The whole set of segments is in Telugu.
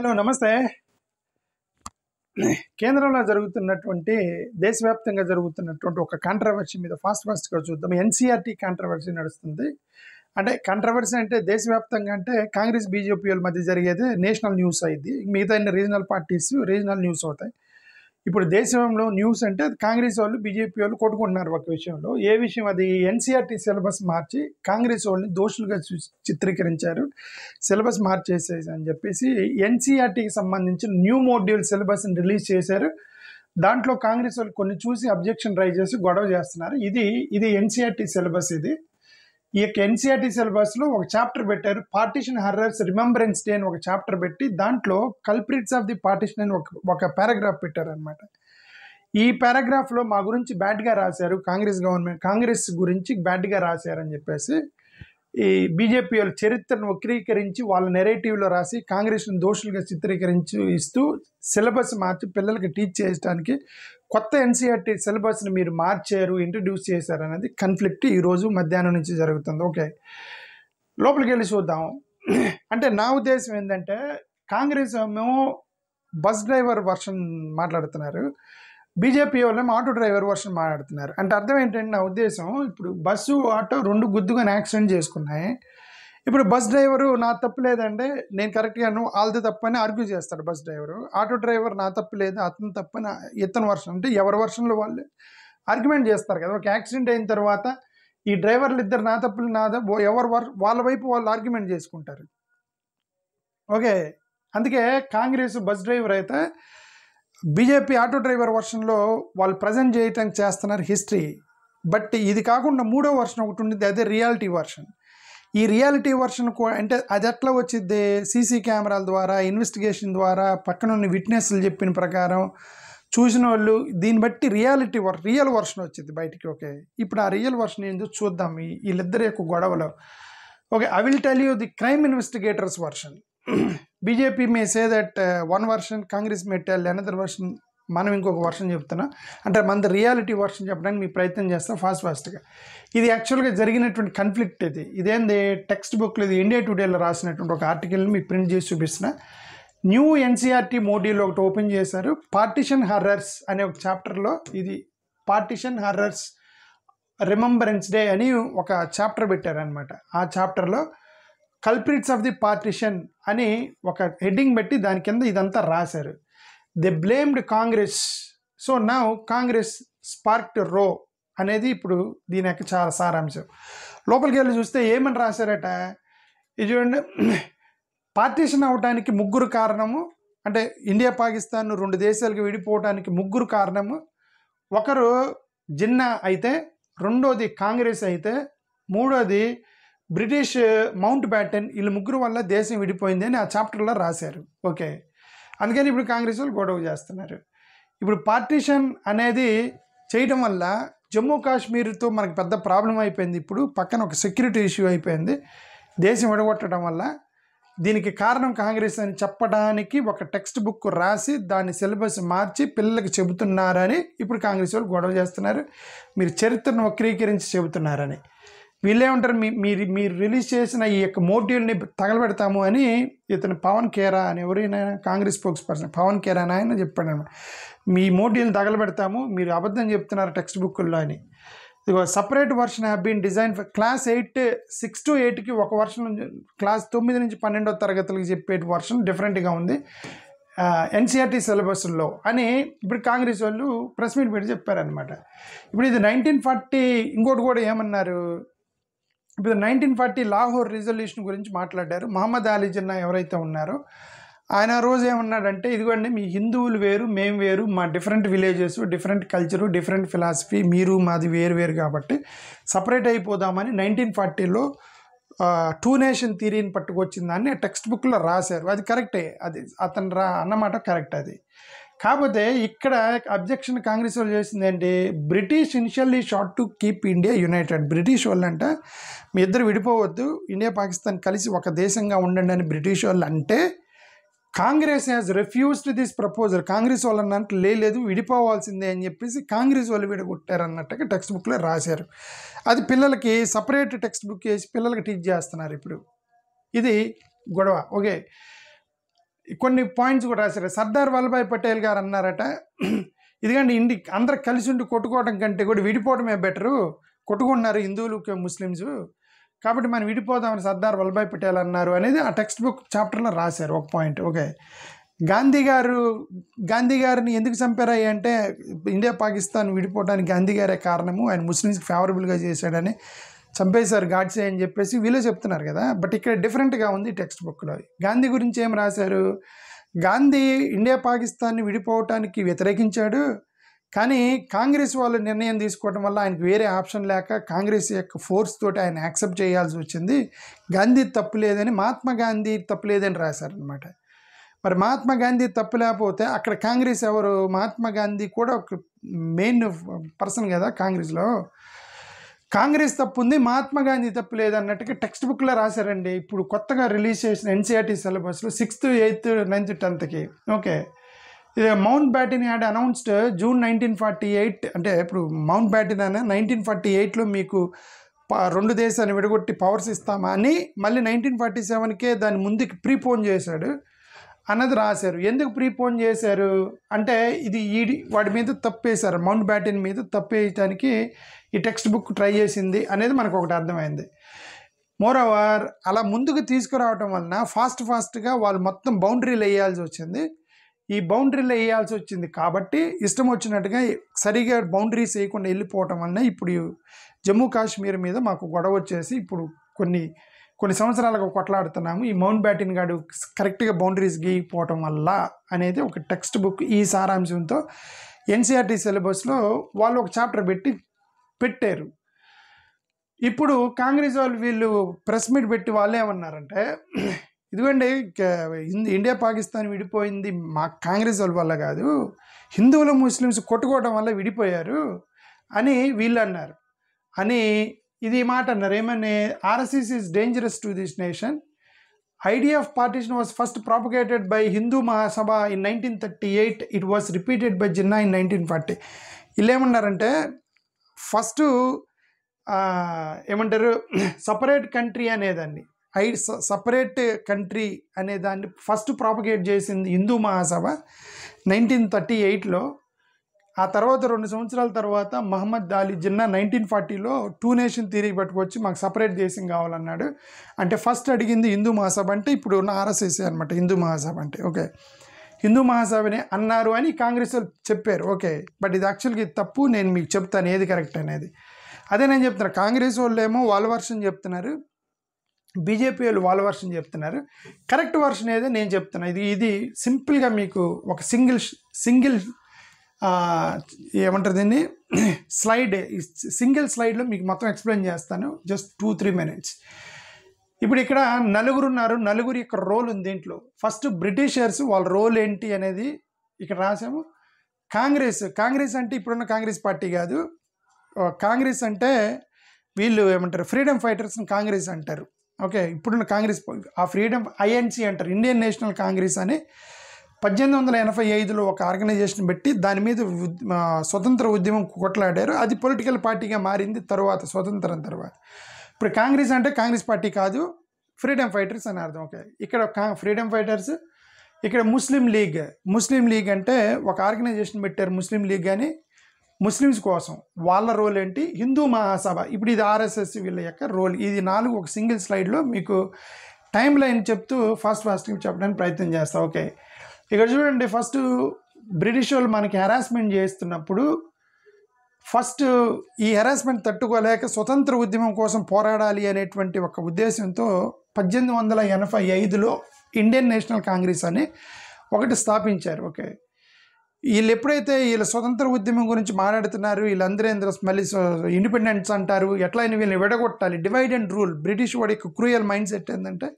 హలో నమస్తే. కేంద్రంలో జరుగుతున్నటువంటి దేశవ్యాప్తంగా జరుగుతున్నటువంటి ఒక కాంట్రవర్సీ మీద ఫాస్ట్గా చూద్దాం. ఎన్సీఆర్టీ కాంట్రవర్సీ నడుస్తుంది. అంటే కాంట్రవర్సీ అంటే దేశవ్యాప్తంగా అంటే కాంగ్రెస్ బీజేపీల మధ్య జరిగేది నేషనల్ న్యూస్ అయింది. మిగతా రీజనల్ పార్టీస్ రీజనల్ న్యూస్ అవుతాయి. ఇప్పుడు దేశంలో న్యూస్ అంటే కాంగ్రెస్ వాళ్ళు బీజేపీ వాళ్ళు కొట్టుకుంటున్నారు ఒక విషయంలో. ఏ విషయం అది? ఎన్సీఆర్టీ సిలబస్ మార్చి కాంగ్రెస్ వాళ్ళని దోషులుగా చిత్రీకరించారు. సిలబస్ మార్చేసేసి అని చెప్పేసి ఎన్సీఆర్టీకి సంబంధించిన న్యూ మోడ్యూల్ సిలబస్ని రిలీజ్ చేశారు. దాంట్లో కాంగ్రెస్ వాళ్ళు కొన్ని చూసి అబ్జెక్షన్ రైజ్ చేసి గొడవ చేస్తున్నారు. ఇది ఎన్సీఆర్టీ సిలబస్. ఈ యొక్క ఎన్సీఆర్టీ సిలబస్లో ఒక చాప్టర్ పెట్టారు, పార్టీషన్ హర్రర్స్ రిమెంబరెన్స్ డే అని ఒక చాప్టర్ పెట్టి దాంట్లో కల్ప్రిట్స్ ఆఫ్ ది పార్టీషన్ అని ఒక పారాగ్రాఫ్ పెట్టారు అనమాట. ఈ పారాగ్రాఫ్లో మా గురించి బ్యాడ్గా రాశారు, కాంగ్రెస్ గురించి బ్యాడ్గా రాశారని చెప్పేసి ఈ బీజేపీ వాళ్ళ చరిత్రను వక్రీకరించి వాళ్ళ నెరేటివ్లో రాసి కాంగ్రెస్ని దోషులుగా చిత్రీకరించి ఇస్తూ సిలబస్ మార్చి పిల్లలకి టీచ్ చేయడానికి కొత్త ఎన్సీఆర్టీ సిలబస్ని మీరు మార్చారు, ఇంట్రడ్యూస్ చేశారు అనేది కన్ఫ్లిక్ట్ ఈరోజు మధ్యాహ్నం నుంచి జరుగుతుంది. ఓకే, లోపలికి వెళ్ళి చూద్దాం. అంటే నా ఉద్దేశం ఏంటంటే కాంగ్రెస్ ఏమో బస్ డ్రైవర్ వర్షన్ మాట్లాడుతున్నారు, బీజేపీ వాళ్ళేమో ఆటో డ్రైవర్ వర్షన్ మాట్లాడుతున్నారు. అంటే అర్థం ఏంటంటే నా ఉద్దేశం, ఇప్పుడు బస్సు ఆటో రెండు గుద్దుగానే యాక్సిడెంట్ చేసుకున్నాయి. ఇప్పుడు బస్ డ్రైవరు నా తప్పు లేదంటే నేను కరెక్ట్గాను వాళ్ళది తప్పు అని ఆర్గ్యూ చేస్తాడు బస్ డ్రైవరు. ఆటో డ్రైవర్ నా తప్పు లేదు అతను తప్పు అని ఇతని వర్షన్, అంటే ఎవరి వర్షన్లో వాళ్ళు ఆర్గ్యుమెంట్ చేస్తారు కదా. ఒక యాక్సిడెంట్ అయిన తర్వాత ఈ డ్రైవర్లు ఇద్దరు నా తప్పులు నాదా వాళ్ళ వైపు వాళ్ళు ఆర్గ్యుమెంట్ చేసుకుంటారు. ఓకే, అందుకే కాంగ్రెస్ బస్ డ్రైవర్ అయితే బీజేపీ ఆటో డ్రైవర్ వర్షన్లో వాళ్ళు ప్రజెంట్ చేయటానికి చేస్తున్నారు హిస్టరీ. బట్ ఇది కాకుండా మూడో వర్షన్ ఒకటి ఉంటుంది, అదే రియాలిటీ వర్షన్. ఈ రియాలిటీ వర్షన్ అంటే అది ఎట్లా వచ్చింది? సీసీ కెమెరాల ద్వారా, ఇన్వెస్టిగేషన్ ద్వారా, పక్కనున్న విట్నెస్లు చెప్పిన ప్రకారం చూసిన వాళ్ళు దీన్ని బట్టి రియల్ వర్షన్ వచ్చింది బయటికి. ఓకే, ఇప్పుడు ఆ రియల్ వర్షన్ ఏందో చూద్దాం వీళ్ళిద్దరి యొక్క గొడవలో. Okay, I will tell you the crime investigators version. BJP May say that one version, Congress May tell another version. మనం ఇంకొక వర్షన్ చెప్తున్నా, అంటే మనది రియాలిటీ వర్షన్ చెప్పడానికి మీ ప్రయత్నం చేస్తాం ఫాస్ట్గా. ఇది యాక్చువల్గా జరిగినటువంటి కన్ఫ్లిక్ట్. ఇదేంది టెక్స్ట్ బుక్లో, ఇది ఇండియా టుడేలో రాసినటువంటి ఒక ఆర్టికల్ని మీకు ప్రింట్ చేసి చూపిస్తున్నా. న్యూ ఎన్సీఆర్టీ మోడ్యూల్ ఒకటి ఓపెన్ చేశారు, పార్టీషన్ హర్రర్స్ అనే ఒక చాప్టర్లో. ఇది పార్టీషన్ హర్రర్స్ రిమెంబరెన్స్ డే అని ఒక చాప్టర్ పెట్టారనమాట. ఆ చాప్టర్లో కల్ప్రిట్స్ ఆఫ్ ది పార్టీషన్ అని ఒక హెడ్డింగ్ పెట్టి దాని కింద ఇదంతా రాశారు. They blamed Congress, so now Congress sparked రో అనేది ఇప్పుడు దీని యొక్క చాలా సారాంశం. లోపలికి వెళ్ళి చూస్తే ఏమని రాశారట, ఇది చూడండి. పార్టీషన్ అవడానికి ముగ్గురు కారణము, అంటే ఇండియా పాకిస్తాన్ రెండు దేశాలకు విడిపోవడానికి ముగ్గురు కారణము. ఒకరు జిన్నా అయితే, రెండోది కాంగ్రెస్ అయితే, మూడోది బ్రిటిష్ మౌంట్ బ్యాటన్. వీళ్ళు ముగ్గురు వల్ల దేశం విడిపోయింది అని ఆ చాప్టర్లో రాశారు. ఓకే, అందుకని ఇప్పుడు కాంగ్రెస్ వాళ్ళు గొడవ చేస్తున్నారు. ఇప్పుడు పార్టీషన్ అనేది చేయడం వల్ల జమ్మూ కాశ్మీర్తో మనకు పెద్ద ప్రాబ్లం అయిపోయింది. ఇప్పుడు పక్కన ఒక సెక్యూరిటీ ఇష్యూ అయిపోయింది దేశం విడగొట్టడం వల్ల. దీనికి కారణం కాంగ్రెస్ అని చెప్పడానికి ఒక టెక్స్ట్ బుక్ రాసి దాన్ని సిలబస్ మార్చి పిల్లలకి చెబుతున్నారని ఇప్పుడు కాంగ్రెస్ వాళ్ళు గొడవ చేస్తున్నారు. మీరు చరిత్రను వక్రీకరించి చెబుతున్నారని. వీళ్ళేమంటారు, మీరు రిలీజ్ చేసిన ఈ యొక్క మోడ్యూల్ని తగలబెడతాము అని ఇతను పవన్ ఖేరా అని, ఎవరైనా కాంగ్రెస్ స్పోక్స్ పర్సన్ పవన్ ఖేరా అని ఆయన చెప్పాడు అనమాట. మీ మోడ్యూల్ని తగలబెడతాము, మీరు అబద్ధం చెప్తున్నారు టెక్స్ట్ బుక్లో అని. ఇదిగో separate version have been design for class 6 to 8కి ఒక వర్షన్, క్లాస్ 9 నుంచి 12వ తరగతులకి చెప్పే వర్షన్ డిఫరెంట్గా ఉంది ఎన్సీఆర్టీ సిలబస్లో అని ఇప్పుడు కాంగ్రెస్ వాళ్ళు ప్రెస్ మీట్ పెట్టి చెప్పారనమాట. ఇప్పుడు ఇది 1940 ఇంకోటి కూడా ఏమన్నారు, ఇప్పుడు 1940 లాహోర్ రిజల్యూషన్ గురించి మాట్లాడారు. మహమ్మద్ అలీ జిన్నా ఎవరైతే ఉన్నారో ఆయన రోజు ఏమన్నాడంటే, ఇదిగోండి మీ హిందువులు వేరు మేము వేరు, మా different villages, different culture, different philosophy, మీరు మాది వేరు కాబట్టి సపరేట్ అయిపోదామని 1940లో 2 నేషన్ థియరీని పట్టుకొచ్చిన దాన్ని టెక్స్ట్ బుక్లో రాశారు. అది కరెక్టే, అది అతను అన్నమాట కరెక్ట్. అది కాకపోతే ఇక్కడ అబ్జెక్షన్ కాంగ్రెస్ వాళ్ళు చేసింది ఏంటి, British initially shot to keep India United. British వాళ్ళు అంటే మీ ఇద్దరు విడిపోవద్దు, ఇండియా పాకిస్తాన్ కలిసి ఒక దేశంగా ఉండండి అని బ్రిటిష్ వాళ్ళు అంటే, Congress has refused this proposal. Congress వాళ్ళు అన్నట్టు లేదు విడిపోవాల్సిందే అని చెప్పేసి కాంగ్రెస్ వాళ్ళు విడగొట్టారు అన్నట్టుగా టెక్స్ట్ బుక్లో రాశారు. అది పిల్లలకి సపరేట్ టెక్స్ట్ బుక్ వేసి పిల్లలకి టీచ్ చేస్తున్నారు ఇప్పుడు. ఇది గొడవ. ఓకే, కొన్ని పాయింట్స్ కూడా రాశారు. సర్దార్ వల్లభాయ్ పటేల్ గారు అన్నారట, ఇదిగండి అందరు కలిసి ఉండి కొట్టుకోవడం కంటే కూడా విడిపోవడమే బెటరు, కొట్టుకుంటున్నారు హిందువులు ముస్లిమ్స్, కాబట్టి మనం విడిపోదామని సర్దార్ వల్లభాయ్ పటేల్ అన్నారు అనేది ఆ టెక్స్ట్ బుక్ చాప్టర్లో రాశారు ఒక పాయింట్. ఓకే, గాంధీ గారిని ఎందుకు చంపారాయి అంటే ఇండియా పాకిస్తాన్ విడిపోవడానికి గాంధీ గారే కారణము, ఆయన ముస్లిమ్స్కి ఫేవరబుల్గా చేశాడని చంపేశారు గాడ్సే అని చెప్పేసి వీళ్ళే చెప్తున్నారు కదా. బట్ ఇక్కడ డిఫరెంట్గా ఉంది టెక్స్ట్ బుక్లో. గాంధీ గురించి ఏం రాశారు, గాంధీ ఇండియా పాకిస్తాన్ని విడిపోవటానికి వ్యతిరేకించాడు, కానీ కాంగ్రెస్ వాళ్ళు నిర్ణయం తీసుకోవడం వల్ల ఆయనకు వేరే ఆప్షన్ లేక కాంగ్రెస్ యొక్క ఫోర్స్ తోటి ఆయన యాక్సెప్ట్ చేయాల్సి వచ్చింది, గాంధీ తప్పు లేదని, మహాత్మా గాంధీ తప్పు లేదని రాశారనమాట. మరి మహాత్మా గాంధీ తప్పు లేకపోతే అక్కడ కాంగ్రెస్ ఎవరు, మహాత్మా గాంధీ కూడా ఒక మెయిన్ పర్సన్ కదా కాంగ్రెస్లో, కాంగ్రెస్ తప్పు ఉంది, మహాత్మా గాంధీ తప్పు లేదన్నట్టుగా టెక్స్ట్ బుక్లో రాశారండి. ఇప్పుడు కొత్తగా రిలీజ్ చేసిన ఎన్సీఆర్టీ సిలబస్లో 6th, 8th, 9th, 10thకి. ఓకే, ఇది mount baton had announced June 1948, అంటే ఇప్పుడు మౌంట్ బ్యాటన్ అనే 1948లో మీకు 2 దేశాన్ని విడగొట్టి పవర్స్ ఇస్తామా అని మళ్ళీ 1947కే దాన్ని ముందుకు ప్రీపోన్ చేశాడు అన్నది రాశారు. ఎందుకు ప్రీపోన్ చేశారు అంటే ఇది వాడి మీద తప్పేశారు, మౌంట్ బ్యాటన్ మీద తప్పేయటానికి ఈ టెక్స్ట్ బుక్ ట్రై చేసింది అనేది మనకు ఒకటి అర్థమైంది. మోరోవర్ అలా ముందుకు తీసుకురావటం వలన ఫాస్ట్గా వాళ్ళు మొత్తం బౌండరీలు వేయాల్సి వచ్చింది. ఈ బౌండరీలు వేయాల్సి వచ్చింది కాబట్టి ఇష్టం వచ్చినట్టుగా సరిగా బౌండరీస్ వేయకుండా వెళ్ళిపోవటం వలన ఇప్పుడు జమ్మూ కాశ్మీర్ మీద మాకు గొడవ వచ్చేసి ఇప్పుడు కొన్ని సంవత్సరాలుగా కొట్లాడుతున్నాము, ఈ మౌంట్ బ్యాటన్ గాడు కరెక్ట్గా బౌండరీస్ గీయకపోవటం వల్ల అనేది ఒక టెక్స్ట్ బుక్. ఈ సారాంశంతో ఎన్సీఆర్టీ సిలబస్లో వాళ్ళు ఒక చాప్టర్ పెట్టారు. ఇప్పుడు కాంగ్రెస్ వాళ్ళు వీళ్ళు ప్రెస్ మీట్ పెట్టి వాళ్ళు ఏమన్నారంటే, ఇదిగోండి ఇండియా పాకిస్తాన్ విడిపోయింది మా కాంగ్రెస్ వాళ్ళ వల్ల కాదు, హిందువులు ముస్లిమ్స్ కొట్టుకోవడం వల్ల విడిపోయారు అని వీళ్ళు అన్నారు. అని ఇది మాట అన్నారు ఏమని, RSS is dangerous to this nation, idea of partition was first propagated by Hindu Mahasabha in 1938, it was repeated by Jinnah in 1940. వీళ్ళు ఏమన్నారంటే ఫస్ట్ ఏమంటారు సపరేట్ కంట్రీ అనేదాన్ని, సపరేట్ కంట్రీ అనేదాన్ని ఫస్ట్ ప్రాపగేట్ చేసింది హిందూ మహాసభ 1938లో. ఆ తర్వాత 2 సంవత్సరాల తర్వాత మహమ్మద్ అలీ జిన్నా 1940లో 2 నేషన్ థియరీ పట్టుకొచ్చి మాకు సపరేట్ దేశం కావాలన్నాడు. అంటే ఫస్ట్ అడిగింది హిందూ మహాసభ, అంటే ఇప్పుడు ఉన్న ఆర్ఎస్ఎస్ అనమాట హిందూ మహాసభ అంటే. ఓకే, హిందూ మహాసభనే అన్నారు అని కాంగ్రెస్ వాళ్ళు చెప్పారు. ఓకే, బట్ ఇది యాక్చువల్గా ఇది తప్పు, నేను మీకు చెప్తాను ఏది కరెక్ట్ అనేది. అదే నేను చెప్తున్నాను, కాంగ్రెస్ వాళ్ళు ఏమో వాళ్ళ వర్షన్ చెప్తున్నారు, బీజేపీ వాళ్ళు వాళ్ళ వర్షన్ చెప్తున్నారు. కరెక్ట్ వర్షన్ ఏదో నేను చెప్తున్నాను. ఇది సింపుల్గా మీకు ఒక సింగిల్ ఏమంటారు దీన్ని సింగిల్ స్లైడ్లో మీకు మొత్తం ఎక్స్ప్లెయిన్ చేస్తాను, జస్ట్ 2-3 minutes. ఇప్పుడు ఇక్కడ నలుగురు ఉన్నారు, నలుగురు యొక్క రోల్ ఉంది దీంట్లో. ఫస్ట్ బ్రిటిషర్స్ వాళ్ళ రోల్ ఏంటి అనేది ఇక్కడ రాసాము. కాంగ్రెస్ అంటే ఇప్పుడున్న కాంగ్రెస్ పార్టీ కాదు, కాంగ్రెస్ అంటే వీళ్ళు ఏమంటారు ఫ్రీడమ్ ఫైటర్స్ని కాంగ్రెస్ అంటారు. ఓకే, ఇప్పుడున్న కాంగ్రెస్ ఆ ఫ్రీడమ్ ఐఎన్సీ అంటారు, ఇండియన్ నేషనల్ కాంగ్రెస్ అని 1885లో ఒక ఆర్గనైజేషన్ పెట్టి దాని మీద స్వతంత్ర ఉద్యమం కొట్లాడారు. అది పొలిటికల్ పార్టీగా మారింది తర్వాత స్వతంత్రం తర్వాత. ఇప్పుడు కాంగ్రెస్ అంటే కాంగ్రెస్ పార్టీ కాదు, ఫ్రీడమ్ ఫైటర్స్ అని అర్థం. ఓకే, ఇక్కడ ఫ్రీడమ్ ఫైటర్స్, ఇక్కడ ముస్లిం లీగ్ అంటే ఒక ఆర్గనైజేషన్ పెట్టారు ముస్లిం లీగ్ అని, ముస్లిమ్స్ కోసం. వాళ్ళ రోల్ ఏంటి, హిందూ మహాసభ, ఇప్పుడు ఇది ఆర్ఎస్ఎస్ వీళ్ళ యొక్క రోల్. ఇది 4 ఒక సింగిల్ స్లైడ్లో మీకు టైం లైన్ చెప్తూ ఫాస్ట్గా చెప్పడానికి ప్రయత్నం చేస్తా. ఓకే, ఇక్కడ చూడండి, ఫస్ట్ బ్రిటిష్ వాళ్ళు మనకి హెరాస్మెంట్ చేస్తున్నప్పుడు ఫస్ట్ ఈ హెరాస్మెంట్ తట్టుకోలేక స్వతంత్ర ఉద్యమం కోసం పోరాడాలి అనేటువంటి ఒక ఉద్దేశంతో 1885లో ఇండియన్ నేషనల్ కాంగ్రెస్ అని ఒకటి స్థాపించారు. ఓకే, వీళ్ళు ఎప్పుడైతే వీళ్ళ స్వతంత్ర ఉద్యమం గురించి మాట్లాడుతున్నారు, వీళ్ళందరూ మళ్ళీ ఇండిపెండెన్స్ అంటారు, ఎట్లయినా వీళ్ళని విడగొట్టాలి, డివైడ్ అండ్ రూల్. బ్రిటిష్ వాడి యొక్క క్రూయల్ మైండ్ సెట్ ఏంటంటే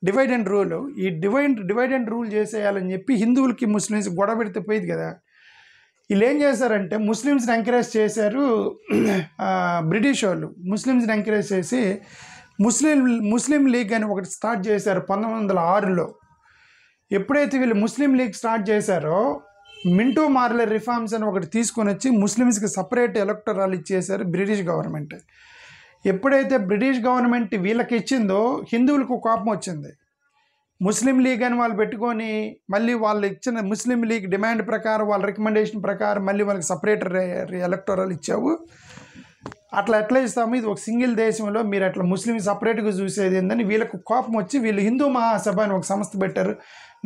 డివైడ్ అండ్ రూల్. ఈ డివైడ్ అండ్ రూల్ చేసేయాలని చెప్పి హిందువులకి ముస్లిమ్స్ గొడవ పెడితే పోయింది కదా. వీళ్ళు ఏం చేశారంటే ముస్లిమ్స్ని ఎంకరేజ్ చేశారు, బ్రిటిష్ వాళ్ళు ముస్లిమ్స్ని ఎంకరేజ్ చేసి ముస్లిం లీగ్ అని ఒకటి స్టార్ట్ చేశారు 1906లో. ఎప్పుడైతే వీళ్ళు ముస్లిం లీగ్ స్టార్ట్ చేశారో మింటో మార్లే రిఫార్మ్స్ అని ఒకటి తీసుకొని వచ్చి ముస్లిమ్స్కి సపరేట్ ఎలక్టోరల్ ఇచ్చేశారు బ్రిటిష్ గవర్నమెంట్. ఎప్పుడైతే బ్రిటిష్ గవర్నమెంట్ వీళ్ళకి ఇచ్చిందో హిందువులకు కోపం వచ్చింది. ముస్లిం లీగ్ అని వాళ్ళు పెట్టుకొని మళ్ళీ వాళ్ళు ఇచ్చిన ముస్లిం లీగ్ డిమాండ్ ప్రకారం వాళ్ళ రికమెండేషన్ ప్రకారం మళ్ళీ వాళ్ళకి సపరేట్ ఎలక్టోరల్ ఇచ్చావు. అట్లా ఎట్లా ఇస్తాము, ఇది ఒక సింగిల్ దేశంలో మీరు అట్లా ముస్లిం సపరేట్గా చూసేది ఏందని వీళ్ళకు కోపం వచ్చి వీళ్ళు హిందూ మహాసభ అని ఒక సంస్థ పెట్టారు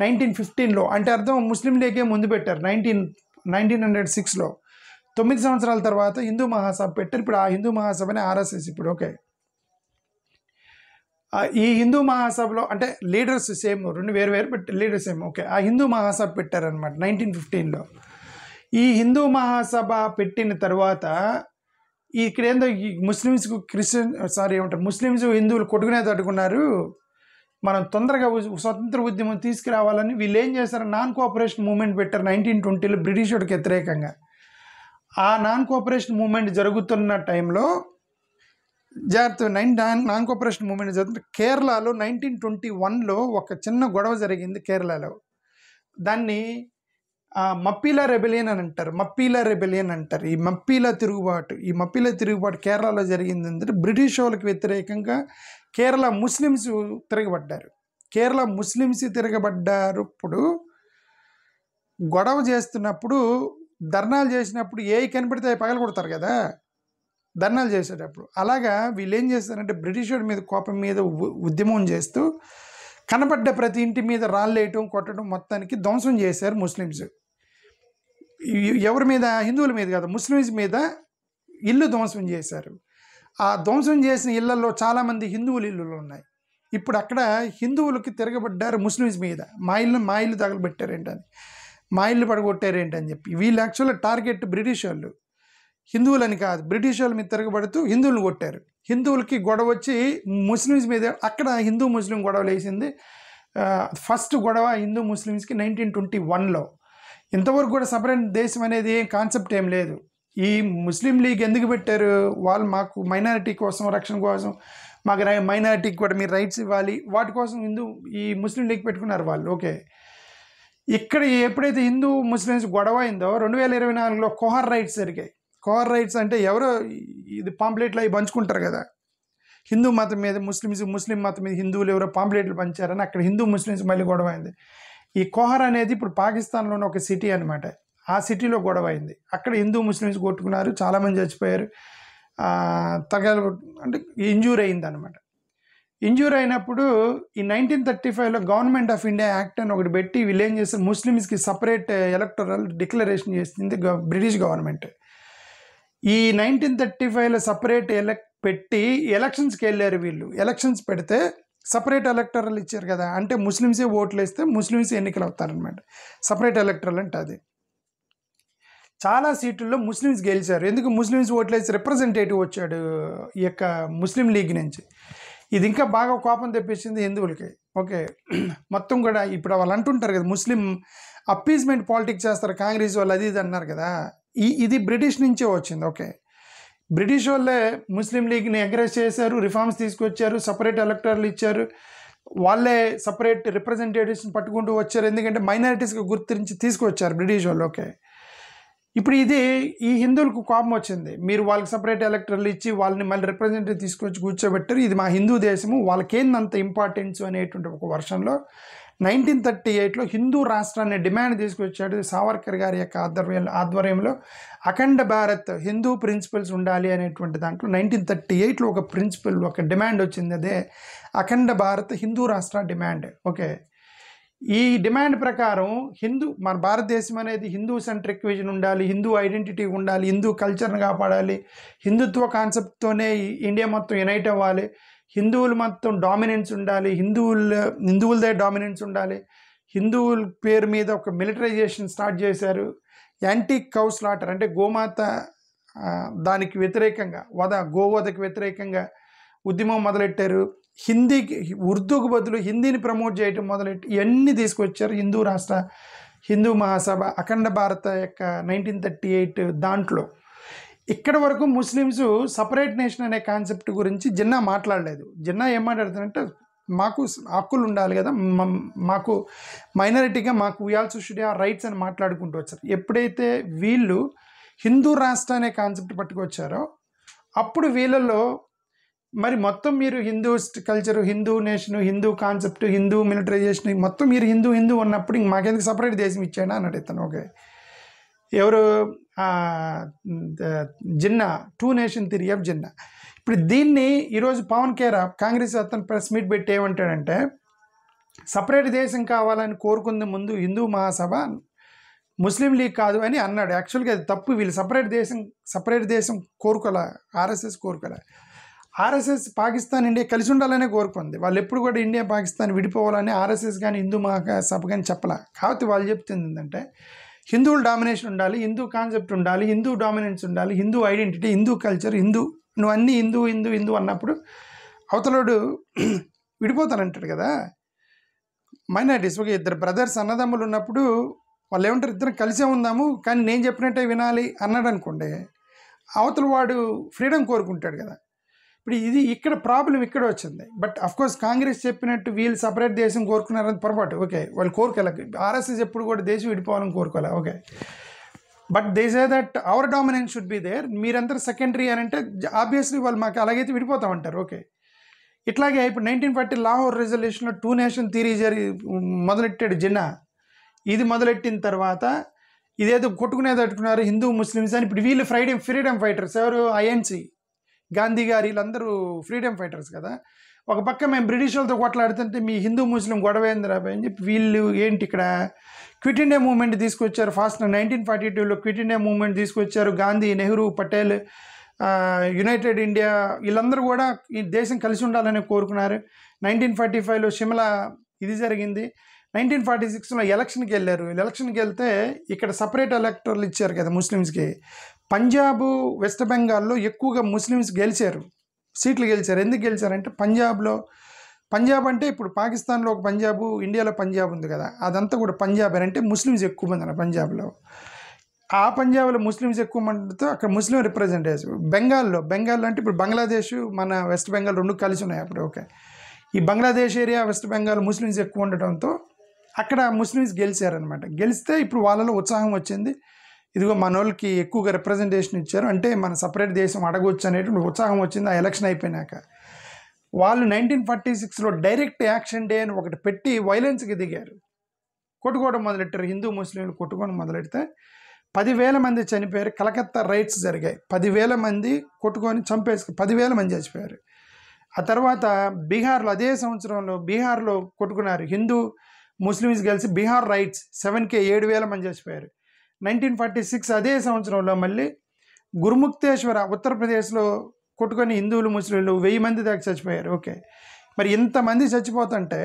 1915లో. అంటే అర్థం ముస్లిం లీగే ముందు పెట్టారు 1906లో. 9 సంవత్సరాల తర్వాత హిందూ మహాసభ పెట్టారు. ఇప్పుడు ఆ హిందూ మహాసభనే ఆర్ఎస్ఎస్ ఇప్పుడు. ఓకే, ఈ హిందూ మహాసభలో అంటే లీడర్స్ సేమ్, రెండు వేరు బట్ లీడర్స్ సేమ్. ఓకే, ఆ హిందూ మహాసభ పెట్టారనమాట 1915లో. ఈ హిందూ మహాసభ పెట్టిన తర్వాత ఇక్కడ ఏందో ఈ ముస్లిమ్స్కు ముస్లిమ్స్ హిందువులు కొట్టుకునే తట్టుకున్నారు, మనం తొందరగా స్వతంత్ర ఉద్యమం తీసుకురావాలని వీళ్ళు ఏం చేశారు, నాన్ కోఆపరేషన్ మూవ్మెంట్ పెట్టారు 1920లో బ్రిటిష్ వాడికి వ్యతిరేకంగా. ఆ నాన్ కోఆపరేషన్ మూవ్మెంట్ జరుగుతున్న టైంలో నాన్ కోఆపరేషన్ మూవ్మెంట్ జరుగుతున్న కేరళలో 1921లో ఒక చిన్న గొడవ జరిగింది కేరళలో. దాన్ని మప్పీలా రెబెలియన్ అని అంటారు. ఈ మప్పీలా తిరుగుబాటు కేరళలో జరిగింది. అంటే బ్రిటిష్ వాళ్ళకి వ్యతిరేకంగా కేరళ ముస్లిమ్స్ తిరగబడ్డారు. ఇప్పుడు గొడవ చేస్తున్నప్పుడు ధర్నాలు చేసినప్పుడు ఏ కనపడితే అవి పగల కొడతారు కదా ధర్నాలు చేసేటప్పుడు. అలాగా వీళ్ళు ఏం చేస్తారంటే బ్రిటిష్ వాడి మీద కోపం మీద ఉద్యమం చేస్తూ కనపడ్డ ప్రతి ఇంటి మీద రాళ్ళేయటం కొట్టడం మొత్తానికి ధ్వంసం చేశారు ముస్లిమ్స్. ఎవరి మీద, హిందువుల మీద కాదు, ముస్లిమ్స్ మీద ఇల్లు ధ్వంసం చేశారు. ఆ ధ్వంసం చేసిన ఇళ్లలో చాలామంది హిందువుల ఇల్లులు ఉన్నాయి. ఇప్పుడు అక్కడ హిందువులకి తిరగబడ్డారు ముస్లిమ్స్ మీద. మా ఇల్లు తగలబెట్టారేంటని, మా ఇల్లు పడగొట్టారేంటని చెప్పి. వీళ్ళు యాక్చువల్గా టార్గెట్ బ్రిటిష్ వాళ్ళు, హిందువులని కాదు. బ్రిటిష్ వాళ్ళ మీద తిరగబడుతూ హిందువులను కొట్టారు. హిందువులకి గొడవ వచ్చి ముస్లిమ్స్ మీద, అక్కడ హిందూ ముస్లిం గొడవలు వేసింది. ఫస్ట్ గొడవ హిందూ ముస్లిమ్స్కి 1921లో. ఇంతవరకు కూడా సపరేట్ దేశం అనేది ఏం కాన్సెప్ట్ ఏం లేదు. ఈ ముస్లిం లీగ్ ఎందుకు పెట్టారు, వాళ్ళు మాకు మైనారిటీ కోసం, రక్షణ కోసం, మాకు మైనారిటీకి కూడా మీరు రైట్స్ ఇవ్వాలి, వాటి కోసం ఈ ముస్లిం లీగ్ పెట్టుకున్నారు వాళ్ళు. ఓకే, ఇక్కడ ఎప్పుడైతే హిందూ ముస్లిమ్స్ గొడవ అయిందో 2024లో కోహర్ రైట్స్ జరిగాయి. కోహర్ రైట్స్ అంటే ఎవరో ఇది పాంప్లెట్లు అవి పంచుకుంటారు కదా, హిందూ మతం మీద ముస్లిం మతం మీద హిందువులు ఎవరో పాంప్లెట్లు పంచారని అక్కడ హిందూ ముస్లిమ్స్ మళ్ళీ గొడవ అయింది. ఈ కోహర్ అనేది ఇప్పుడు పాకిస్తాన్లోని ఒక సిటీ అనమాట. ఆ సిటీలో గొడవ అయింది. అక్కడ హిందూ ముస్లిమ్స్ కొట్టుకున్నారు, చాలామంది చచ్చిపోయారు, అంటే ఇంజూర్ అయింది అనమాట. ఇంజూర్ అయినప్పుడు ఈ 1935లో గవర్నమెంట్ ఆఫ్ ఇండియా యాక్ట్ అని ఒకటి పెట్టి వీళ్ళు ఏం చేస్తారు, ముస్లిమ్స్కి సపరేట్ ఎలక్టోరల్ డిక్లరేషన్ చేసింది బ్రిటిష్ గవర్నమెంట్. ఈ 1935లో సపరేట్ పెట్టి ఎలక్షన్స్కి వెళ్ళారు వీళ్ళు. ఎలక్షన్స్ పెడితే సపరేట్ ఎలక్టోరల్ ఇచ్చారు కదా, అంటే ముస్లిమ్సే ఓట్లు వేస్తే ముస్లిమ్స్ ఎన్నికలు అవుతారనమాట. సపరేట్ ఎలక్టోరల్ అంటే అది. చాలా సీట్లలో ముస్లిమ్స్ గెలిచారు. ఎందుకు ముస్లిమ్స్ ఓట్లు వేసి రిప్రజెంటేటివ్ వచ్చాడు ఈ యొక్క ముస్లిం లీగ్ నుంచి. ఇది ఇంకా బాగా కోపం తెప్పించింది హిందువులకి. ఓకే, మొత్తం కూడా ఇప్పుడు వాళ్ళు అంటుంటారు కదా, ముస్లిం అప్పీజ్మెంట్ పాలిటిక్స్ చేస్తారు కాంగ్రెస్ వాళ్ళు, అది ఇది అన్నారు కదా. ఇది బ్రిటిష్ నుంచే వచ్చింది. ఓకే, బ్రిటిష్ వాళ్ళే ముస్లిం లీగ్ని ఎంకరేజ్ చేశారు, రిఫార్మ్స్ తీసుకొచ్చారు, సపరేట్ ఎలక్టోరల్ ఇచ్చారు, వాళ్ళే సపరేట్ రిప్రజెంటేటివ్స్ని పట్టుకుంటూ వచ్చారు. ఎందుకంటే మైనారిటీస్గా గుర్తించి తీసుకొచ్చారు బ్రిటిష్ వాళ్ళు. ఓకే, ఇప్పుడు ఈ హిందువులకు కోపం వచ్చింది, మీరు వాళ్ళకి సపరేట్ ఎలక్టోరల్ ఇచ్చి వాళ్ళని మళ్ళీ రిప్రజెంటేటివ్ తీసుకొచ్చి కూర్చోబెట్టారు, ఇది మా హిందూ దేశము, వాళ్ళకేందంత ఇంపార్టెన్స్ అనేటువంటి ఒక వర్షంలో 1938లో హిందూ రాష్ట్రాన్ని డిమాండ్ తీసుకొచ్చాడు సావర్కర్ గారి యొక్క ఆధ్వర్యంలో. అఖండ భారత్ హిందూ ప్రిన్సిపల్స్ ఉండాలి అనేటువంటి దాంట్లో 1938లో ఒక ప్రిన్సిపల్, ఒక డిమాండ్ వచ్చింది, అదే అఖండ భారత్ హిందూ రాష్ట్ర డిమాండ్. ఓకే, ఈ డిమాండ్ ప్రకారం మన భారతదేశం అనేది హిందూ సెంట్రిక్ విజన్ ఉండాలి, హిందూ ఐడెంటిటీ ఉండాలి, హిందూ కల్చర్ని కాపాడాలి, హిందుత్వ కాన్సెప్ట్తోనే ఇండియా మొత్తం యునైట్ అవ్వాలి, హిందువులు మొత్తం డామినెన్స్ ఉండాలి, హిందువులదే డామినెన్స్ ఉండాలి, హిందువుల పేరు మీద ఒక మిలిటరైజేషన్ స్టార్ట్ చేశారు. యాంటీ కౌ స్లాటర్ అంటే గోమాత దానికి వ్యతిరేకంగా గోవధకి వ్యతిరేకంగా ఉద్యమం మొదలెట్టారు. ఉర్దూకు బదులు హిందీని ప్రమోట్ చేయటం మొదలెట్టి ఇవన్నీ తీసుకొచ్చారు. హిందూ మహాసభ అఖండ భారత యొక్క 1938 దాంట్లో. ఇక్కడ వరకు ముస్లిమ్స్ సపరేట్ నేషన్ అనే కాన్సెప్ట్ గురించి జిన్నా మాట్లాడలేదు. జిన్నా ఏం మాట్లాడుతారంటే మాకు హక్కులు ఉండాలి కదా, మాకు మైనారిటీగా మాకు ఇవ్వాల్సి షుడ్ హ్యావ్ రైట్స్ అని మాట్లాడుకుంటూ వచ్చారు. ఎప్పుడైతే వీళ్ళు హిందూ రాష్ట్ర అనే కాన్సెప్ట్ పట్టుకొచ్చారో అప్పుడు వీళ్ళలో మరి మొత్తం మీరు Hindu culture, Hindu nation, Hindu concept, Hindu militarisation మొత్తం మీరు హిందూ ఉన్నప్పుడు ఇంక మాకెందుకు సపరేట్ దేశం ఇచ్చాడా అని అడుగుతాను. ఓకే, ఎవరు Jinnah, 2 nation theory of Jinnah. ఇప్పుడు దీన్ని ఈరోజు పవన్ కేరా కాంగ్రెస్ అతను ప్రెస్ మీట్ పెట్టి ఏమంటాడంటే, సపరేట్ దేశం కావాలని కోరుకుంది ముందు హిందూ మహాసభ, ముస్లిం లీగ్ కాదు అని అన్నాడు. యాక్చువల్గా అది తప్పు. వీళ్ళు సపరేట్ దేశం కోరుకోలే, ఆర్ఎస్ఎస్ కోరుకోలే. ఆర్ఎస్ఎస్ పాకిస్తాన్ ఇండియా కలిసి ఉండాలనే కోరుకుంది. వాళ్ళు ఎప్పుడు కూడా ఇండియా పాకిస్తాన్ విడిపోవాలని ఆర్ఎస్ఎస్ కానీ హిందూ మహాసభ కానీ చెప్పలే. కాబట్టి వాళ్ళు చెప్తుంది ఏంటంటే, హిందువుల డామినేషన్ ఉండాలి, హిందూ కాన్సెప్ట్ ఉండాలి, హిందూ డామినెన్స్ ఉండాలి, హిందూ ఐడెంటిటీ, హిందూ కల్చర్, నువ్వు అన్నీ హిందూ అన్నప్పుడు అవతలోడు విడిపోతానంటాడు కదా. మైనారిటీస్ ఒక 2 బ్రదర్స్ అన్నదమ్ములు ఉన్నప్పుడు వాళ్ళు ఏమంటారు, ఇద్దరం కలిసే ఉందాము కానీ నేను చెప్పినట్టే వినాలి అన్నాడు అనుకోండి, అవతల వాడు ఫ్రీడమ్ కోరుకుంటాడు కదా. ఇప్పుడు ఇక్కడ ప్రాబ్లం ఇక్కడ వచ్చింది. బట్ అఫ్కోర్స్ కాంగ్రెస్ చెప్పినట్టు వీళ్ళు సపరేట్ దేశం కోరుకున్నారని పొరపాటు. ఓకే, వాళ్ళు కోరుకోలే. ఆర్ఎస్ఎస్ ఎప్పుడు కూడా దేశం విడిపోవాలని కోరుకోలే. Okay, but they say that our dominance should be there, మీరందరూ సెకండరీ అని అంటే ఆబ్వియస్లీ వాళ్ళు మాకు అలాగైతే విడిపోతామంటారు. ఓకే, ఇట్లాగే ఇప్పుడు 1940 లాహోర్ రెజల్యూషన్లో 2 నేషన్ థియరీ మొదలెట్టాడు జిన్నా. ఇది మొదలెట్టిన తర్వాత ఇదేదో కొట్టుకునేదట్టుకున్నారు హిందూ ముస్లిమ్స్ అని. ఇప్పుడు వీళ్ళు ఫ్రీడమ్ ఫైటర్స్. ఎవరు? ఐఎన్సి, గాంధీ గారు, వీళ్ళందరూ ఫ్రీడమ్ ఫైటర్స్ కదా. ఒక పక్క మేము బ్రిటిష్ వాళ్ళతో కొట్లాడుతుంటే మీ హిందూ ముస్లిం గొడవ ఏందిరాబాయ్ అని చెప్పి వీళ్ళు ఏంటి ఇక్కడ క్విట్ ఇండియా మూవ్మెంట్ తీసుకొచ్చారు. ఫాస్ట్ 1942లో క్విట్ ఇండియా మూవ్మెంట్ తీసుకొచ్చారు. గాంధీ, నెహ్రూ, పటేల్, యునైటెడ్ ఇండియా వీళ్ళందరూ కూడా ఈ దేశం కలిసి ఉండాలని కోరుకున్నారు. 1945లో షిమ్లా ఇది జరిగింది. 1946లో ఎలక్షన్కి వెళ్ళారు. ఎలక్షన్కి వెళ్తే ఇక్కడ సపరేట్ ఎలక్టర్లు ఇచ్చారు కదా ముస్లిమ్స్కి. పంజాబ్, వెస్ట్ బెంగాల్లో ఎక్కువగా ముస్లిమ్స్ గెలిచారు, సీట్లు గెలిచారు. ఎందుకు గెలిచారంటే పంజాబ్ అంటే ఇప్పుడు పాకిస్తాన్లో ఒక పంజాబు, ఇండియాలో పంజాబ్ ఉంది కదా, అదంతా కూడా పంజాబ్ అంటే ముస్లిమ్స్ ఎక్కువ మంది అన్న పంజాబ్లో. ఆ పంజాబ్లో ముస్లిమ్స్ ఎక్కువ మందితో అక్కడ ముస్లిం రిప్రజెంటేటివ్. బెంగాల్లో అంటే ఇప్పుడు బంగ్లాదేశ్, మన వెస్ట్ బెంగాల్ 2 కలిసి ఉన్నాయి అప్పుడు. ఓకే, ఈ Bangladesh area, west Bengal Muslims ఎక్కువ ఉండటంతో అక్కడ ముస్లిమ్స్ గెలిచారనమాట. గెలిస్తే ఇప్పుడు వాళ్ళలో ఉత్సాహం వచ్చింది. ఇదిగో మన వాళ్ళకి ఎక్కువగా రిప్రజెంటేషన్ ఇచ్చారు, అంటే మన సపరేట్ దేశం అడగొచ్చు అనేటువంటి ఉత్సాహం వచ్చింది. ఆ ఎలక్షన్ అయిపోయినాక వాళ్ళు 1946లో డైరెక్ట్ యాక్షన్ డే అని ఒకటి పెట్టి వైలెన్స్కి దిగారు. కొట్టుకోవడం మొదలెట్టారు. హిందూ ముస్లింలు కొట్టుకోవడం మొదలెడితే 10,000 మంది చనిపోయారు. కలకత్తా రైట్స్ జరిగాయి. 10,000 మంది కొట్టుకొని చంపేసి 10,000 మంది చచ్చిపోయారు. ఆ తర్వాత బీహార్లో అదే సంవత్సరంలో బీహార్లో కొట్టుకున్నారు. హిందూ ముస్లిమ్స్ కలిసి బీహార్ రైట్స్ 7K 7,000 మంది చచ్చిపోయారు. 1946 అదే సంవత్సరంలో మళ్ళీ గురుముక్తేశ్వర ఉత్తరప్రదేశ్లో కొట్టుకొని హిందువులు ముస్లింలు 1000 మంది దాకా చచ్చిపోయారు. ఓకే, మరి ఇంతమంది చచ్చిపోతుంటే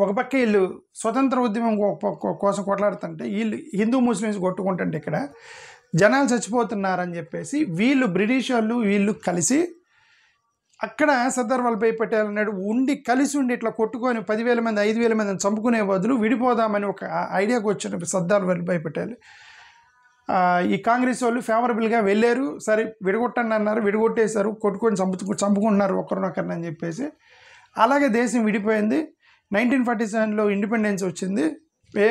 ఒక పక్క వీళ్ళు స్వతంత్ర ఉద్యమం కోసం కొట్లాడుతుంటే వీళ్ళు హిందూ ముస్లిమ్స్ కొట్టుకుంటుంటే ఇక్కడ జనాలు చచ్చిపోతున్నారని చెప్పేసి వీళ్ళు బ్రిటిష్ వీళ్ళు కలిసి అక్కడ సర్దార్ వల్లభాయ్ పటేల్ అన్నాడు కలిసి ఉండి ఇట్లా కొట్టుకొని 10,000 మంది 5,000 మందిని చంపుకునే బదులు విడిపోదామని ఒక ఐడియాకి వచ్చిన సర్దార్ వల్లభాయ్ పటేల్. ఈ కాంగ్రెస్ వాళ్ళు ఫేవరబుల్గా వెళ్ళారు. సరే విడగొట్టండి అన్నారు, విడగొట్టేశారు, కొట్టుకొని చంపుకుంటున్నారు ఒకరినొకరిని అని చెప్పేసి. అలాగే దేశం విడిపోయింది. 1947లో ఇండిపెండెన్స్ వచ్చింది.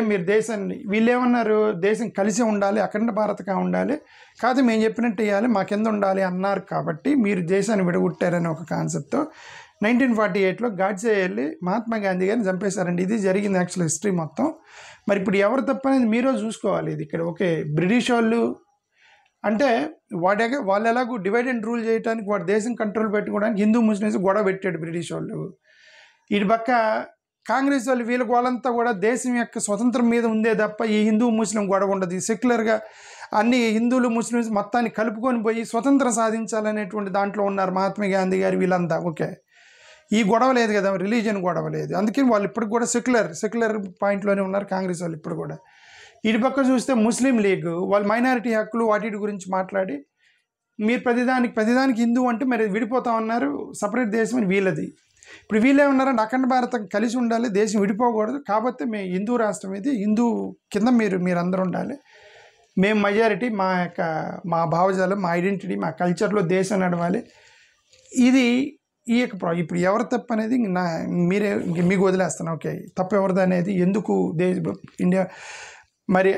మీరు దేశాన్ని వీళ్ళు ఏమన్నారు, దేశం కలిసి ఉండాలి, అఖండ భారత్గా ఉండాలి, కాదు మేము చెప్పినట్టు ఇవ్వాలి, మా కింద ఉండాలి అన్నారు. కాబట్టి మీరు దేశాన్ని విడగొట్టారని ఒక కాన్సెప్ట్తో 1948లో గాడ్సే వెళ్ళి మహాత్మా గాంధీ గారిని చంపేశారండి. ఇది జరిగింది యాక్చువల్ హిస్టరీ మొత్తం. మరి ఇప్పుడు ఎవరు తప్పనేది మీరో చూసుకోవాలి. ఇది ఇక్కడ ఓకే, బ్రిటిష్ వాళ్ళు అంటే వాళ్ళు ఎలాగో డివైడ్ అండ్ రూల్ చేయడానికి, వాడు దేశం కంట్రోల్ పెట్టుకోవడానికి హిందూ ముస్లిమ్స్ గొడవ పెట్టాడు బ్రిటిష్ వాళ్ళు. ఇటు పక్క కాంగ్రెస్ వాళ్ళు వీళ్ళకి వాళ్ళంతా కూడా దేశం యొక్క స్వతంత్రం మీద ఉందే తప్ప ఈ హిందూ ముస్లిం గొడవ ఉండదు. సెక్యులర్గా అన్ని హిందువులు ముస్లిమ్స్ మొత్తాన్ని కలుపుకొని పోయి స్వతంత్రం సాధించాలనేటువంటి దాంట్లో ఉన్నారు మహాత్మా గాంధీ గారు వీళ్ళంతా. ఓకే, ఈ గొడవ లేదు కదా, రిలీజియన్ గొడవ లేదు. అందుకని వాళ్ళు ఇప్పటికి కూడా సెక్యులర్ పాయింట్లోనే ఉన్నారు కాంగ్రెస్ వాళ్ళు ఇప్పుడు కూడా. ఇటు పక్క చూస్తే ముస్లిం లీగ్ వాళ్ళు మైనారిటీ హక్కులు వాటి గురించి మాట్లాడి మీరు ప్రతిదానికి హిందూ అంటే మరి విడిపోతామన్నారు, సపరేట్ దేశం అని వీళ్ళది. ఇప్పుడు వీళ్ళే ఉన్నారంటే అఖండ భారతం కలిసి ఉండాలి, దేశం విడిపోకూడదు, కాబట్టి మేము హిందూ రాష్ట్రం ఇది, హిందూ కింద మీరందరూ ఉండాలి, మేము మెజారిటీ, మా భావజాలం, మా ఐడెంటిటీ, మా కల్చర్లో దేశం నడవాలి. ఇది ఈ యొక్క ఇప్పుడు ఎవరు తప్పు అనేది మీరే మీకు వదిలేస్తాను. ఓకే, తప్పు ఎవరిది అనేది ఎందుకు ఇండియా మరి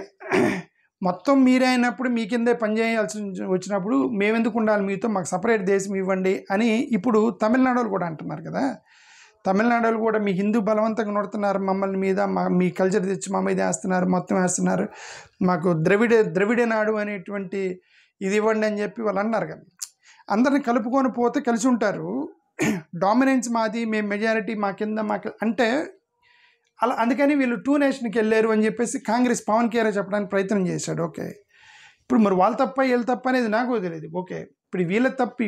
మొత్తం మీరే అయినప్పుడు మీ కిందే పనిచేయాల్సి వచ్చినప్పుడు మేమెందుకు ఉండాలి మీతో, మాకు సపరేట్ దేశం ఇవ్వండి అని ఇప్పుడు తమిళనాడులో కూడా అంటున్నారు కదా. తమిళనాడులో కూడా మీ హిందూ బలవంతంగా నడుతున్నారు మమ్మల్ని మీద, మీ కల్చర్ తెచ్చి మా మీద వేస్తున్నారు, మొత్తం వేస్తున్నారు, మాకు ద్రవిడ నాడు అనేటువంటి ఇది ఇవ్వండి అని చెప్పి వాళ్ళు అన్నారు కదా. అందరిని కలుపుకొని పోతే కలిసి ఉంటారు. డామినెన్స్ మాది, మేము మెజారిటీ మా కింద మాకు అంటే అలా, అందుకని వీళ్ళు 2 నేషన్కి వెళ్ళారు అని చెప్పేసి కాంగ్రెస్ పవన్ కళ్యాణ్ చెప్పడానికి ప్రయత్నం చేశాడు. ఓకే, ఇప్పుడు మరి వాళ్ళు తప్ప వీళ్ళు తప్ప అనేది నాకు తెలియదు. ఓకే, ఇప్పుడు వీళ్ళ తప్పి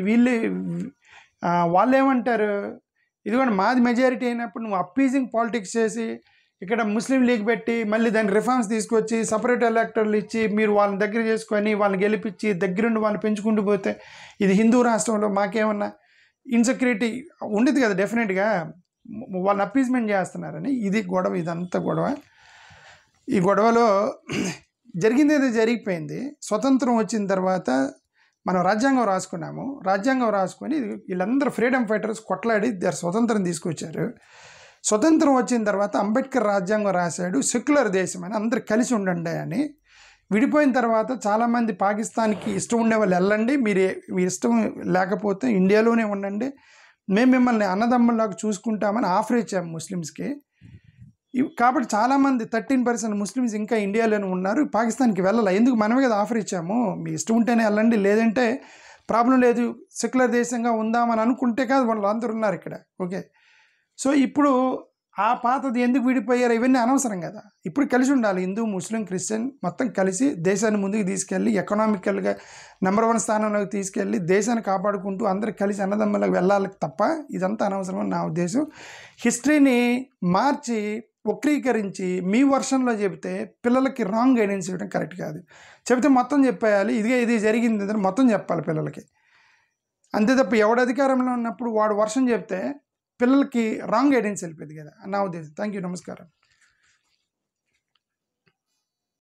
వాళ్ళు ఏమంటారు, ఇదిగోండి మాది మెజారిటీ అయినప్పుడు నువ్వు అప్పీజింగ్ పాలిటిక్స్ చేసి ఇక్కడ ముస్లిం లీగ్ పెట్టి మళ్ళీ దాని రిఫార్మ్స్ తీసుకొచ్చి సపరేట్ ఎలక్టర్లు ఇచ్చి మీరు వాళ్ళని దగ్గర చేసుకొని వాళ్ళని గెలిపించి దగ్గరుండి వాళ్ళని పెంచుకుంటూ పోతే ఇది హిందూ రాష్ట్రంలో మాకేమన్నా ఇన్సెక్యూరిటీ ఉండేది కదా. డెఫినెట్గా వాళ్ళని అప్పీజ్మెంట్ చేస్తున్నారని ఇది గొడవ, ఇదంతా గొడవ. ఈ గొడవలో జరిగింది ఏదో జరిగిపోయింది. స్వతంత్రం వచ్చిన తర్వాత మనం రాజ్యాంగం రాసుకున్నాము. రాజ్యాంగం రాసుకొని వీళ్ళందరూ ఫ్రీడమ్ ఫైటర్స్ కొట్లాడి స్వతంత్రం తీసుకొచ్చారు. స్వతంత్రం వచ్చిన తర్వాత అంబేద్కర్ రాజ్యాంగం రాశాడు, సెక్యులర్ దేశం అని, అందరు కలిసి ఉండండి అని. విడిపోయిన తర్వాత చాలామంది పాకిస్తాన్కి ఇష్టం ఉండే వాళ్ళు వెళ్ళండి, మీ ఇష్టం లేకపోతే ఇండియాలోనే ఉండండి, మేము మిమ్మల్ని అన్నదమ్ముల్లాగా చూసుకుంటామని ఆఫర్ ఇచ్చాము ముస్లిమ్స్కి. కాబట్టి చాలామంది 13% ముస్లిమ్స్ ఇంకా ఇండియాలోనే ఉన్నారు, పాకిస్తాన్కి వెళ్ళాలి. ఎందుకు, మనమే కదా ఆఫర్ ఇచ్చాము, మీ ఇష్టం ఉంటేనే వెళ్ళండి, లేదంటే ప్రాబ్లం లేదు, సెక్యులర్ దేశంగా ఉందామని అనుకుంటే కాదు వాళ్ళు అందరూ ఉన్నారు ఇక్కడ. ఓకే, సో ఇప్పుడు ఆ పాతది ఎందుకు విడిపోయారు ఇవన్నీ అనవసరం కదా. ఇప్పుడు కలిసి ఉండాలి, హిందూ ముస్లిం క్రిస్టియన్ మొత్తం కలిసి దేశాన్ని ముందుకు తీసుకెళ్ళి ఎకనామికల్గా నెంబర్ 1 స్థానంలోకి తీసుకెళ్ళి దేశాన్ని కాపాడుకుంటూ అందరూ కలిసి అన్నదమ్ములకు వెళ్ళాలి తప్ప ఇదంతా అనవసరం అని నా ఉద్దేశం. హిస్టరీని మార్చి వక్రీకరించి మీ వర్షన్లో చెబితే పిల్లలకి రాంగ్ గైడెన్స్ ఇవ్వడం కరెక్ట్ కాదు. చెబితే మొత్తం చెప్పేయాలి, ఇది జరిగింది అని మొత్తం చెప్పాలి పిల్లలకి. అంతే తప్ప ఎవడు అధికారంలో ఉన్నప్పుడు వాడు వర్షం చెప్తే పిల్లలకి రాంగ్ గైడెన్స్ వెళ్ళిపోయింది కదా నా ఉద్దేశం. థ్యాంక్ యూ, నమస్కారం.